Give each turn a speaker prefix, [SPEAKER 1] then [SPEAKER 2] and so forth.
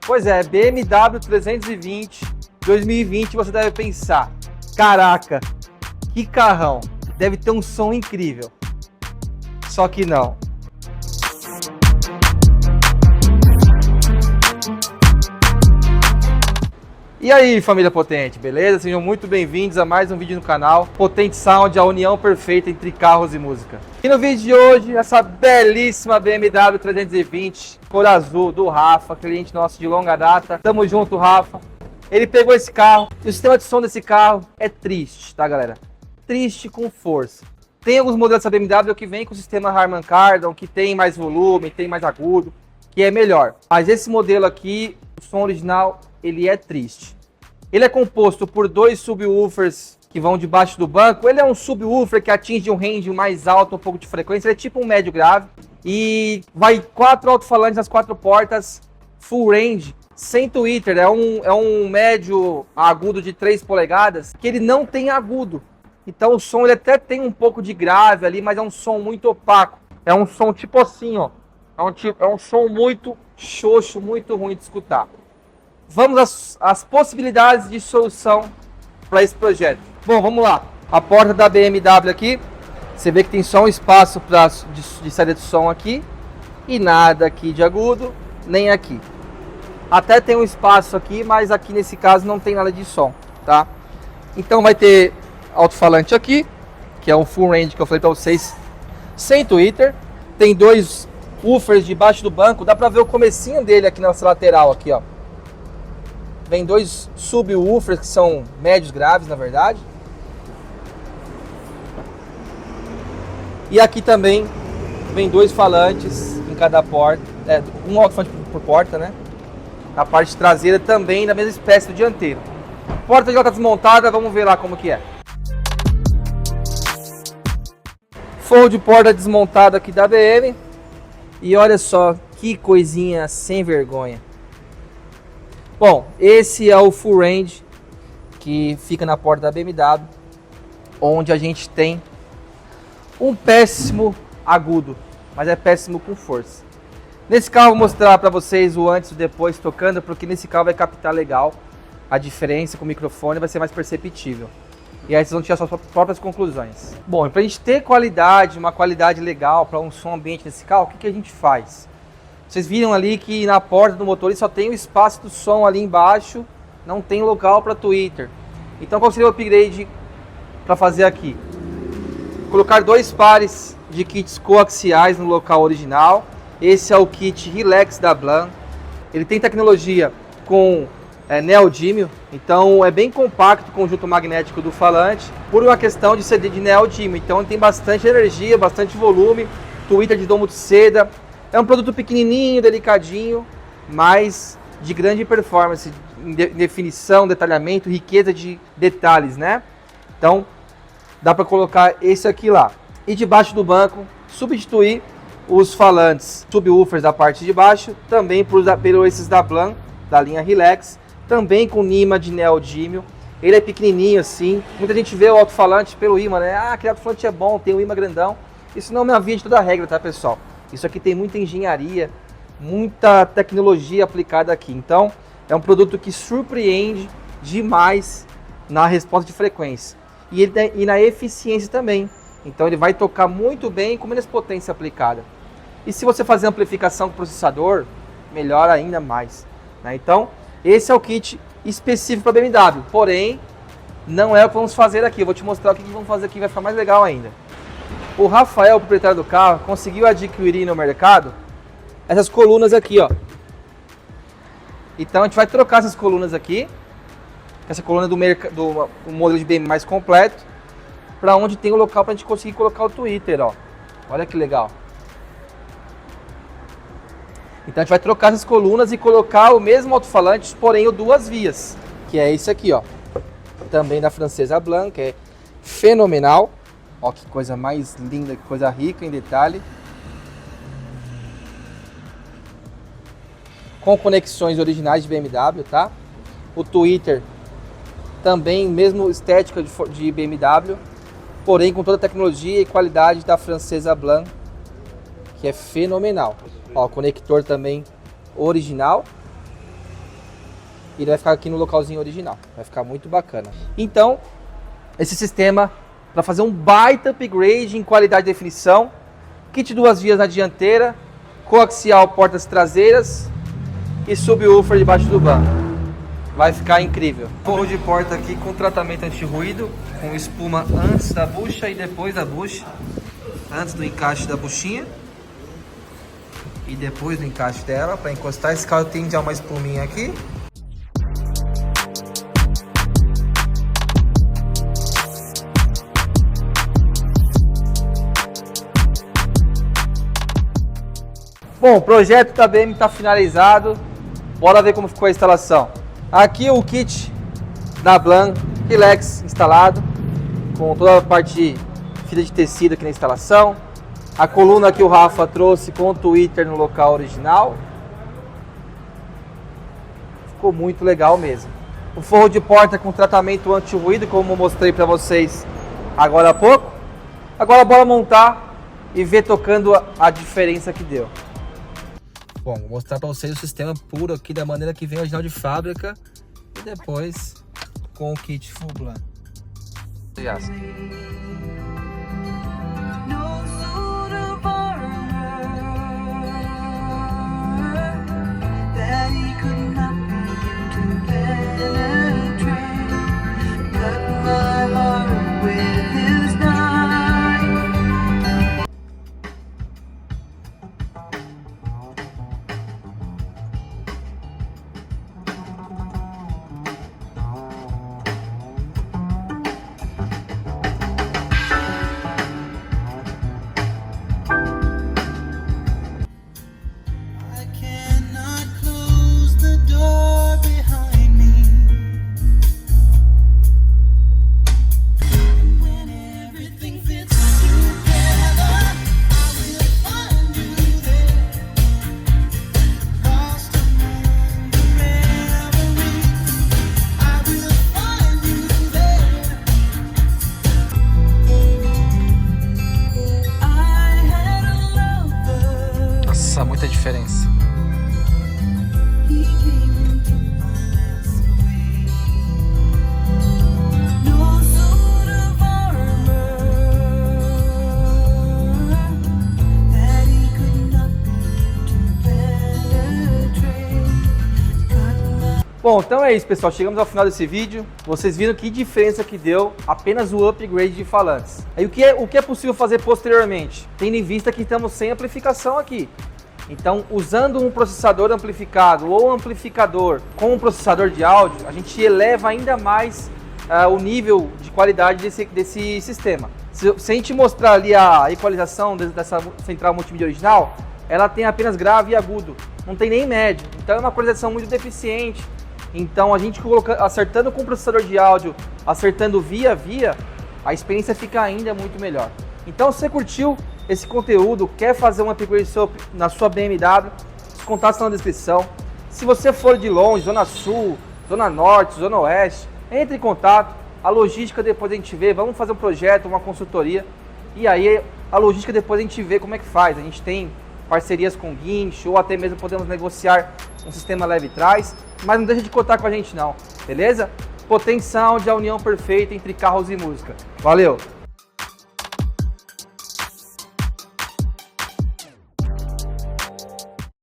[SPEAKER 1] Pois é, BMW 320 2020, você deve pensar, caraca, que carrão, deve ter um som incrível. Só que não. E aí, família Potente, beleza? Sejam muito bem-vindos a mais um vídeo no canal Potente Sound, a união perfeita entre carros e música. E no vídeo de hoje, essa belíssima BMW 320 cor azul do Rafa, cliente nosso de longa data. Tamo junto, Rafa. Ele pegou esse carro e o sistema de som desse carro é triste, tá, galera? Triste com força. Tem alguns modelos da BMW que vem com o sistema Harman Kardon, que tem mais volume, tem mais agudo, que é melhor. Mas esse modelo aqui, o som original, ele é triste. Ele é composto por dois subwoofers que vão debaixo do banco. Ele é um subwoofer que atinge um range mais alto, um pouco de frequência. Ele é tipo um médio grave. E vai 4 alto-falantes nas 4 portas, full range, sem tweeter. É um médio agudo de 3 polegadas, que ele não tem agudo. Então o som ele até tem um pouco de grave ali, mas é um som muito opaco. É um som tipo assim, ó. É um som muito xoxo, muito ruim de escutar. Vamos às possibilidades de solução para esse projeto. Bom, vamos lá. A porta da BMW aqui, você vê que tem só um espaço de saída de som aqui e nada aqui de agudo, nem aqui. Até tem um espaço aqui, mas aqui nesse caso não tem nada de som, tá? Então vai ter alto-falante aqui, que é um full range que eu falei para vocês, sem tweeter. Tem dois woofers debaixo do banco, dá para ver o comecinho dele aqui nessa lateral aqui, ó. Vem dois subwoofers que são médios graves, na verdade. E aqui também vem dois falantes em cada porta, um alto-falante por porta, né? Na parte traseira também da mesma espécie do dianteiro. Porta já está desmontada, vamos ver lá como que é. Forro de porta desmontado aqui da BM. E olha só que coisinha sem vergonha. Bom, esse é o full range que fica na porta da BMW, onde a gente tem um péssimo agudo, mas é péssimo com força. Nesse carro eu vou mostrar para vocês o antes e o depois tocando, porque nesse carro vai captar legal a diferença com o microfone, vai ser mais perceptível. E aí vocês vão tirar suas próprias conclusões. Bom, para a gente ter qualidade, uma qualidade legal para um som ambiente nesse carro, o que a gente faz? Vocês viram ali que na porta do motor só tem o espaço do som ali embaixo, não tem local para tweeter. Então qual seria o upgrade para fazer aqui? Colocar dois pares de kits coaxiais no local original. Esse é o kit Relax da Blanc. Ele tem tecnologia com neodímio, então é bem compacto o conjunto magnético do falante, por uma questão de ser de neodímio. Então ele tem bastante energia, bastante volume, tweeter de domo de seda. É um produto pequenininho, delicadinho, mas de grande performance, em definição, detalhamento, riqueza de detalhes, né? Então, dá para colocar esse aqui lá. E debaixo do banco, substituir os falantes subwoofers da parte de baixo, também por esses da Blanc, da linha Relax, também com imã de neodímio. Ele é pequenininho assim, muita gente vê o alto-falante pelo imã, né? Ah, aquele alto-falante é bom, tem um imã grandão. Isso não é uma via de toda a regra, tá, pessoal? Isso aqui tem muita engenharia, muita tecnologia aplicada aqui. Então, é um produto que surpreende demais na resposta de frequência. E na eficiência também. Então, ele vai tocar muito bem com menos potência aplicada. E se você fazer amplificação com processador, melhor ainda mais, né? Então, esse é o kit específico para BMW. Porém, não é o que vamos fazer aqui. Eu vou te mostrar o que vamos fazer aqui, vai ficar mais legal ainda. O Rafael, o proprietário do carro, conseguiu adquirir no mercado essas colunas aqui, ó. Então a gente vai trocar essas colunas aqui, essa coluna do modelo de BMW mais completo, para onde tem o local para a gente conseguir colocar o tweeter, ó. Olha que legal. Então a gente vai trocar essas colunas e colocar o mesmo alto-falante, porém o duas vias, que é esse aqui, ó. Também da francesa Blanc, que é fenomenal. Ó, que coisa mais linda, que coisa rica em detalhe. Com conexões originais de BMW, tá? O tweeter também mesmo estética de BMW, porém com toda a tecnologia e qualidade da francesa Blanc, que é fenomenal. Ó, conector também original. E ele vai ficar aqui no localzinho original, vai ficar muito bacana. Então, esse sistema para fazer um baita upgrade em qualidade de definição, kit 2 vias na dianteira, coaxial portas traseiras e subwoofer debaixo do banco. Vai ficar incrível. Forro de porta aqui com tratamento anti-ruído, com espuma antes da bucha e depois da bucha. Antes do encaixe da buchinha e depois do encaixe dela, para encostar. Esse carro tem já uma espuminha aqui. Bom, o projeto da BM está finalizado. Bora ver como ficou a instalação. Aqui o kit da Blanc Relax instalado, com toda a parte de fita de tecido aqui na instalação. A coluna que o Rafa trouxe com o Twitter no local original. Ficou muito legal mesmo. O forro de porta com tratamento anti-ruído, como eu mostrei para vocês agora há pouco. Agora bora montar e ver tocando a diferença que deu. Bom, vou mostrar para vocês o sistema puro aqui da maneira que vem original de fábrica e depois com o kit full Blanc. Muita diferença. Bom, então é isso, pessoal. Chegamos ao final desse vídeo. Vocês viram que diferença que deu apenas o upgrade de falantes. Aí o que é possível fazer posteriormente? Tendo em vista que estamos sem amplificação aqui. Então, usando um processador amplificado ou amplificador com um processador de áudio, a gente eleva ainda mais o nível de qualidade desse sistema. Se a gente mostrar ali a equalização dessa central multimídia original, ela tem apenas grave e agudo, não tem nem médio. Então é uma equalização muito deficiente. Então a gente acertando com o processador de áudio, acertando via, a experiência fica ainda muito melhor. Então, se você curtiu esse conteúdo, quer fazer um upgrade na sua BMW, os contatos estão na descrição. Se você for de longe, Zona Sul, Zona Norte, Zona Oeste, entre em contato. A logística depois a gente vê, vamos fazer um projeto, uma consultoria. E aí a logística depois a gente vê como é que faz. A gente tem parcerias com guincho ou até mesmo podemos negociar um sistema leve trás. Mas não deixa de contar com a gente não, beleza? Potensound, a união perfeita entre carros e música. Valeu!